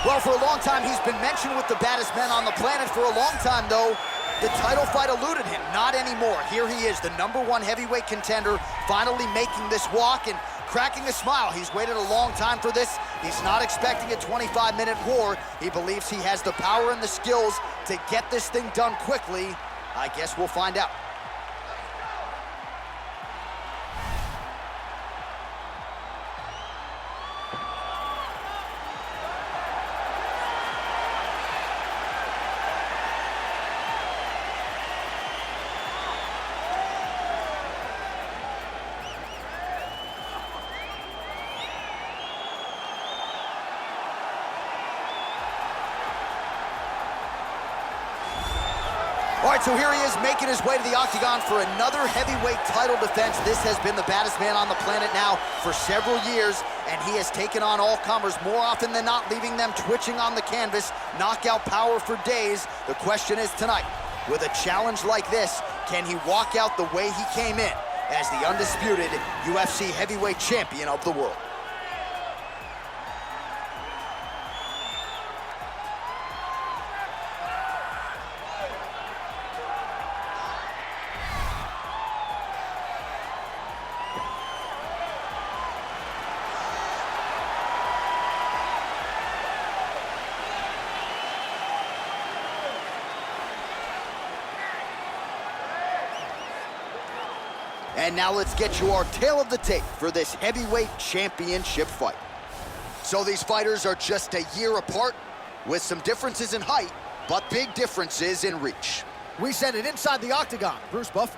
Well, for a long time, he's been mentioned with the baddest men on the planet. For a long time, though, the title fight eluded him. Not anymore. Here he is, the #1 heavyweight contender, finally making this walk and cracking a smile. He's waited a long time for this. He's not expecting a 25-minute war. He believes he has the power and the skills to get this thing done quickly. I guess we'll find out. All right, so here he is making his way to the octagon for another heavyweight title defense. This has been the baddest man on the planet now for several years, and he has taken on all comers more often than not, leaving them twitching on the canvas, knockout power for days. The question is tonight, with a challenge like this, can he walk out the way he came in as the undisputed UFC heavyweight champion of the world? And now let's get you our tale of the tape for this heavyweight championship fight. So these fighters are just a year apart, with some differences in height, but big differences in reach. We send it inside the octagon. Bruce Buff.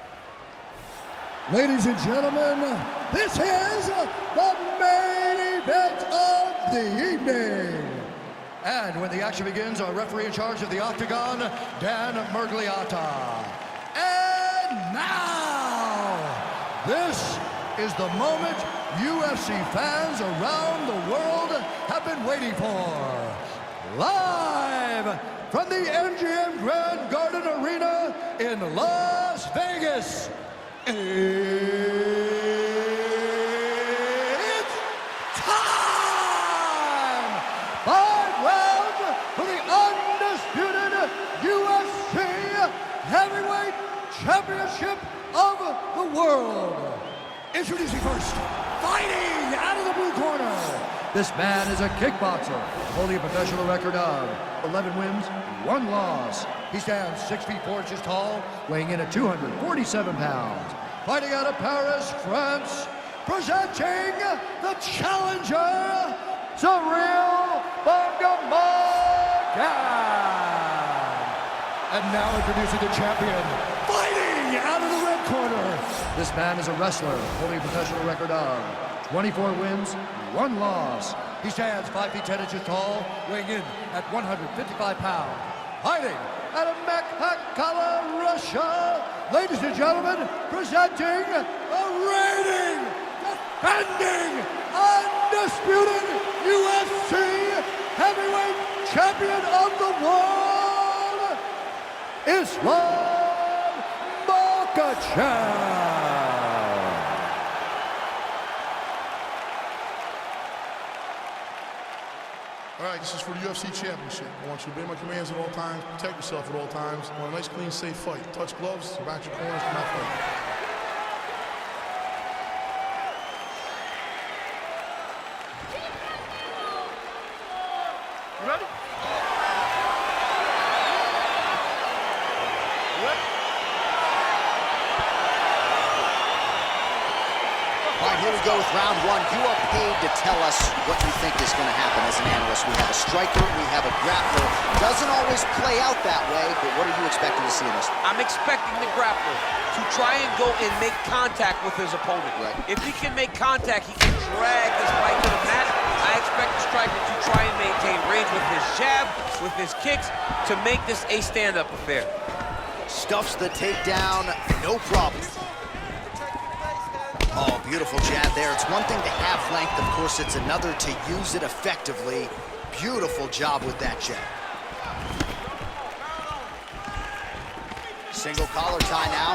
Ladies and gentlemen, this is the main event of the evening. And when the action begins, our referee in charge of the octagon, Dan Mergliata. And now, this is the moment UFC fans around the world have been waiting for. Live from the MGM Grand Garden Arena in Las Vegas, it's time! 5 rounds for the undisputed UFC Heavyweight Championship of the world. Introducing first, fighting out of the blue corner. This man is a kickboxer, holding a professional record of 11 wins, 1 loss. He stands 6 feet 4 inches tall, weighing in at 247 pounds. Fighting out of Paris, France, presenting the challenger, Ciryl Gane. And now introducing the champion, fighting out of the red corner. This man is a wrestler, holding a professional record of 24 wins, 1 loss. He stands 5 feet 10 inches tall, weighing in at 155 pounds. Fighting out of Makhachev, Russia, ladies and gentlemen, presenting the reigning, defending, undisputed UFC heavyweight champion of the world, Ciryl Gane. All right, this is for the UFC Championship. I want you to obey my commands at all times, protect yourself at all times. I want a nice, clean, safe fight. Touch gloves, back your corners, come out fight. You ready? All right, here we go with round 1. You are paid to tell us what you think is going to happen as an analyst. We have a striker, we have a grappler. Doesn't always play out that way, but what are you expecting to see in this? I'm expecting the grappler to try and go and make contact with his opponent. Right. If he can make contact, he can drag this fight to the mat. I expect the striker to try and maintain range with his jab, with his kicks, to make this a stand-up affair. Stuffs the takedown, no problem. Oh, beautiful jab there. It's one thing to have length, of course, it's another to use it effectively. Beautiful job with that jab. Single collar tie now.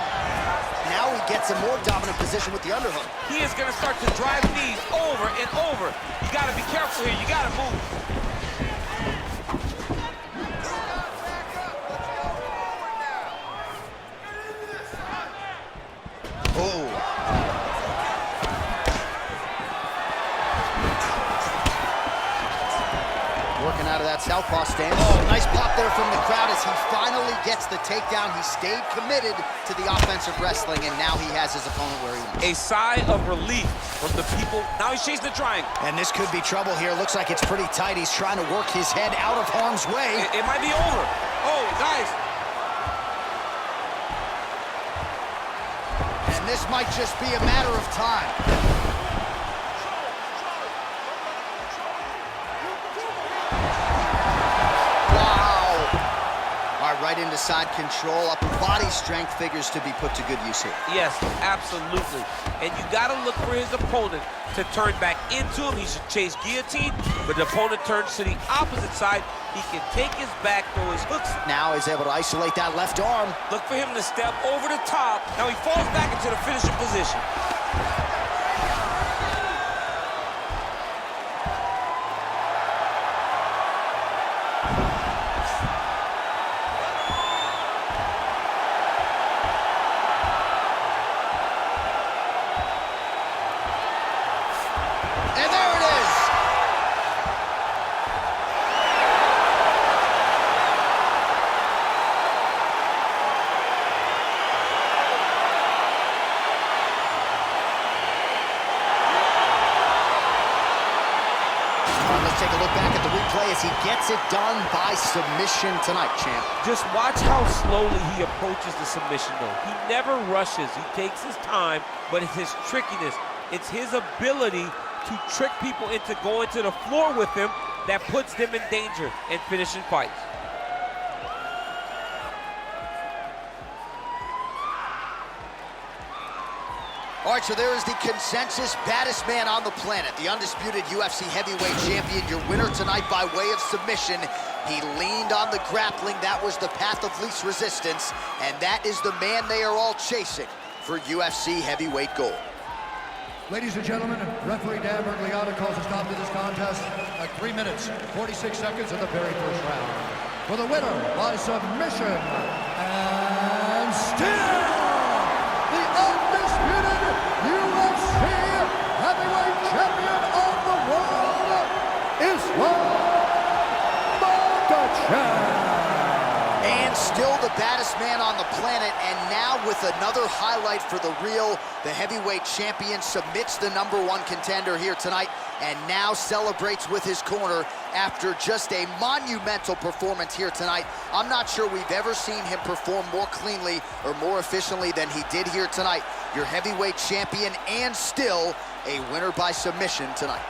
Now he gets a more dominant position with the underhook. He is going to start to drive knees over and over. You got to be careful here. You got to move. that southpaw stance. Oh, nice pop there from the crowd as he finally gets the takedown. He stayed committed to the offensive wrestling, and now he has his opponent where he wants. A sigh of relief from the people. Now he's chasing the triangle. And this could be trouble here. Looks like it's pretty tight. He's trying to work his head out of harm's way. It might be over. Oh, guys. And this might just be a matter of time. Right into side control. Upper body strength figures to be put to good use here. Yes, absolutely. And you got to look for his opponent to turn back into him. He should chase guillotine, but the opponent turns to the opposite side. He can take his back, throw his hooks. Now he's able to isolate that left arm. Look for him to step over the top. Now he falls back into the finishing position. And there it is. Let's take a look back at the replay as he gets it done by submission tonight, champ. Just watch how slowly he approaches the submission, though. He never rushes. He takes his time, but it's his trickiness. It's his ability to trick people into going to the floor with him that puts them in danger and finishing fights. All right, so there is the consensus baddest man on the planet, the undisputed UFC heavyweight champion, your winner tonight by way of submission. He leaned on the grappling. That was the path of least resistance, and that is the man they are all chasing for UFC heavyweight gold. Ladies and gentlemen, referee Dan Bergliata calls a stop to this contest at 3 minutes, 46 seconds of the very first round. For the winner by submission, and still the undisputed UFC heavyweight champion of the world, Makhachev. And still the baddest man on the planet, and now with another highlight for the real, the heavyweight champion submits the #1 contender here tonight, and now celebrates with his corner after just a monumental performance here tonight. I'm not sure we've ever seen him perform more cleanly or more efficiently than he did here tonight. Your heavyweight champion, and still a winner by submission tonight.